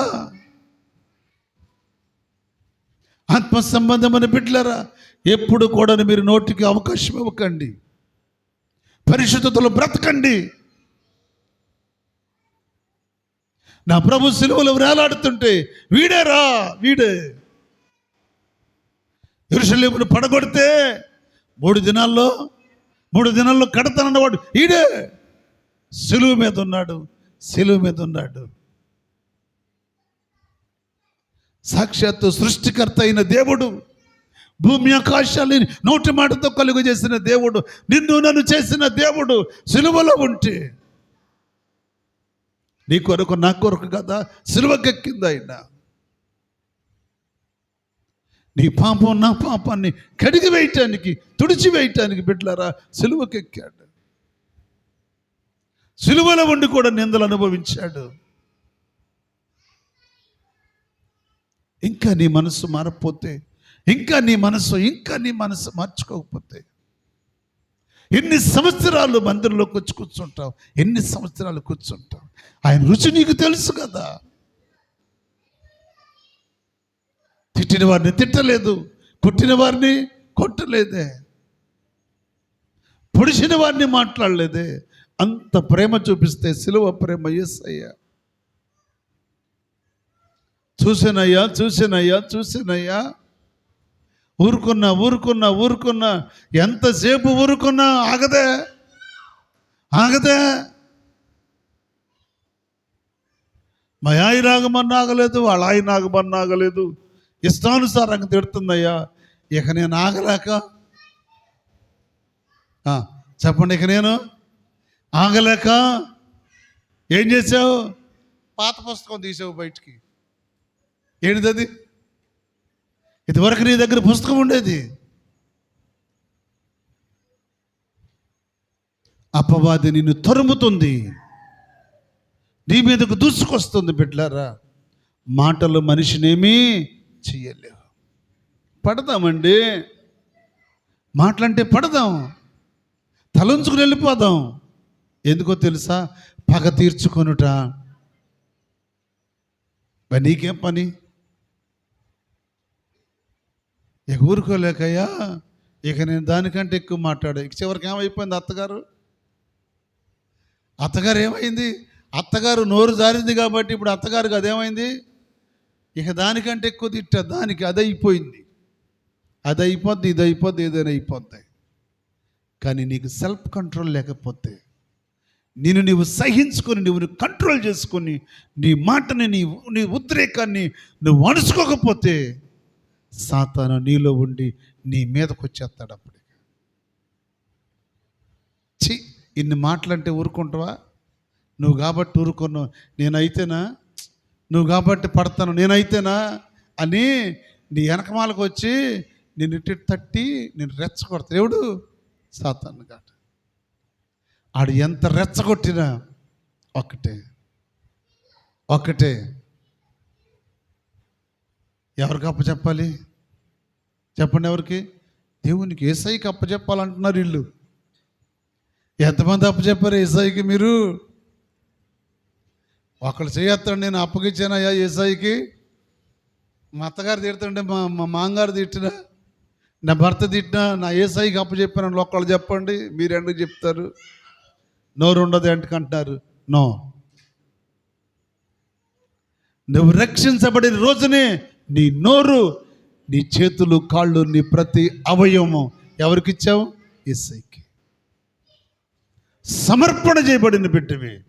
Speaker 1: ఆత్మ సంబంధమైన బిడ్డలారా, ఎప్పుడు కూడా మీరు నోటికి అవకాశం ఇవ్వకండి. పరిశుద్ధతలో బ్రతకండి. నా ప్రభు సిలువలో వేలాడుతుంటే వీడేరా, వీడే యెరూషలేమును పడగొడితే 3 దినాల్లో కడతానన్నవాడు ఈడే. సిలువ మీద ఉన్నాడు, సిలువ మీద ఉన్నాడు. సాక్షాత్తు సృష్టికర్త అయిన దేవుడు, భూమి ఆకాశాలని నోటి మాటతో కలుగు చేసిన దేవుడు, నిన్ను నన్ను చేసిన దేవుడు సిలువలో ఉంటే నీ కొరకు నా కొరకు కదా సిలువకెక్కింది ఆయన. నీ పాపం నా పాపాన్ని కడిగి వేయటానికి, తుడిచి వేయటానికి బిడ్డలారా సిలువకెక్కాడు. సిలువలో ఉండి కూడా నిందలు అనుభవించాడు. ఇంకా నీ మనసు మారకపోతే, ఇంకా నీ మనసు మార్చుకోకపోతే, ఎన్ని సంవత్సరాలు మందిరంలోకి వచ్చి కూర్చుంటావు? ఎన్ని సంవత్సరాలు కూర్చుంటావు? ఆయన రుచి నీకు తెలుసు కదా. తిట్టిన వారిని తిట్టలేదు, కొట్టిన వారిని కొట్టలేదే, పొడిచిన వారిని మాట్లాడలేదే. అంత ప్రేమ చూపిస్తే సిలువ ప్రేమ యేసయ్య. చూసానయ్యా ఊరుకున్నా ఎంతసేపు ఊరుకున్నా ఆగదే. మా ఆయన ఆగమన్నా ఆగలేదు, వాళ్ళ ఆయన ఆగమన్నా ఆగలేదు. ఇష్టానుసారంగా తిడుతుందయ్యా. ఇక నేను ఆగలేక చెప్పండి, ఇక నేను ఆగలేక ఏం చేసావు? పాత పుస్తకం తీసావు బయటికి. ఏంటిది? ఇదివరకు నీ దగ్గర పుస్తకం ఉండేది. అపవాది నిన్ను తరుముతుంది, నీ మీదకు దూసుకొస్తుంది. బిడ్డలారా, మాటలు మనిషినేమీ చెయ్యలేవు. పడదామండి, మాటలంటే పడదాం, తలంచుకుని వెళ్ళిపోదాం. ఎందుకో తెలుసా? పగ తీర్చుకొనుట. నీకేం పని? ఇక ఊరుకోలేకయ్యా, ఇక నేను దానికంటే ఎక్కువ మాట్లాడా. ఇక చివరికి ఏమైపోయింది? అత్తగారు ఏమైంది? అత్తగారు నోరు జారింది కాబట్టి ఇప్పుడు అత్తగారికి అదేమైంది? ఇక దానికంటే ఎక్కువ తిట్టా, దానికి అదైపోయింది. అది అయిపోద్ది, ఇది అయిపోద్ది, ఏదైనా అయిపోద్ది. కానీ నీకు సెల్ఫ్ కంట్రోల్ లేకపోతే, నీవు సహించుకొని, నువ్వు కంట్రోల్ చేసుకొని, నీ మాటని, నీ ఉద్రేకాన్ని నువ్వు అణుచుకోకపోతే, సాతాను నీలో ఉండి నీ మీదకు వచ్చేస్తాడు. అప్పుడు ఇన్ని మాటలంటే ఊరుకుంటావా? నువ్వు కాబట్టి ఊరుకున్నావు. నేనైతేనా? నువ్వు కాబట్టి పడతాను. నేనైతేనా? అని నీ వెనకమాలకు వచ్చి నేను ఇటు తట్టి నేను రెచ్చగొడతాను. ఎవడు? సాతాను గాడు. ఆడు ఎంత రెచ్చగొట్టినా ఒకటే ఎవరికి అప్పచెప్పాలి చెప్పండి? ఎవరికి? దేవునికి. యేసయ్యకి అప్పచెప్పాలంటున్నారు వీళ్ళు. ఎంతమంది అప్పచెప్పారు యేసయ్యకి? మీరు ఒకళ్ళు చేయొస్తాడు, నేను అప్పగిచ్చానయ్యా యేసయ్యకి. మా అత్తగారు తిడుతుంటే మా మామగారు తిట్టినా, నా భర్త తిట్టినా, నా యేసయ్యకి అప్పచెప్పాను ఒకళ్ళు చెప్పండి. మీరు ఎందుకు చెప్తారు? నోరు ఉండదు ఎందుకంటారు? నో. నువ్వు రక్షించబడిన రోజునే నీ నోరు, నీ చేతులు, కాళ్ళు, నీ ప్రతి అవయవము ఎవరికి ఇచ్చావు? యేసయ్యకి. సమర్పణ చేయబడిన బిడ్డవే.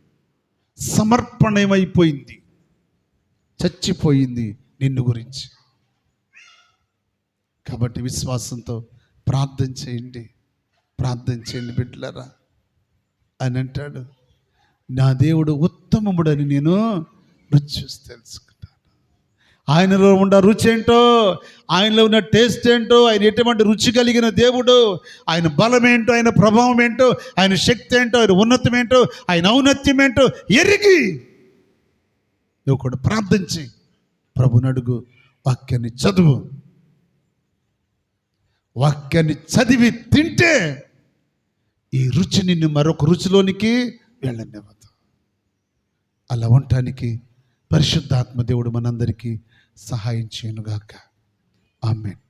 Speaker 1: సమర్పణ ఏమైపోయింది? చచ్చిపోయింది నిన్ను గురించి. కాబట్టి విశ్వాసంతో ప్రార్థన చేయండి బిడ్డలారా. అని అంటాడు, నా దేవుడు ఉత్తమముడని నేను రుచి చూసి తెలుసుకుంటాను. ఆయనలో ఉన్న రుచి ఏంటో, ఆయనలో ఉన్న టేస్ట్ ఏంటో, ఆయన ఎటువంటి రుచి కలిగిన దేవుడు, ఆయన బలం ఏంటో, ఆయన ప్రభావం ఏంటో, ఆయన శక్తి ఏంటో, ఆయన ఉన్నతం ఏంటో, ఆయన ఔన్నత్యం ఏంటో ఎరిగి నువ్వు కూడా ప్రార్థించి ప్రభుని అడుగు. వాక్యాన్ని చదువు. వాక్యాన్ని చదివి తింటే ఈ రుచి నిన్ను మరొక రుచిలోనికి వెళ్ళనివ్వదు. అలా ఉండటానికి పరిశుద్ధాత్మ దేవుడు మనందరికీ సహాయం చేయనుగాక. ఆమేన్.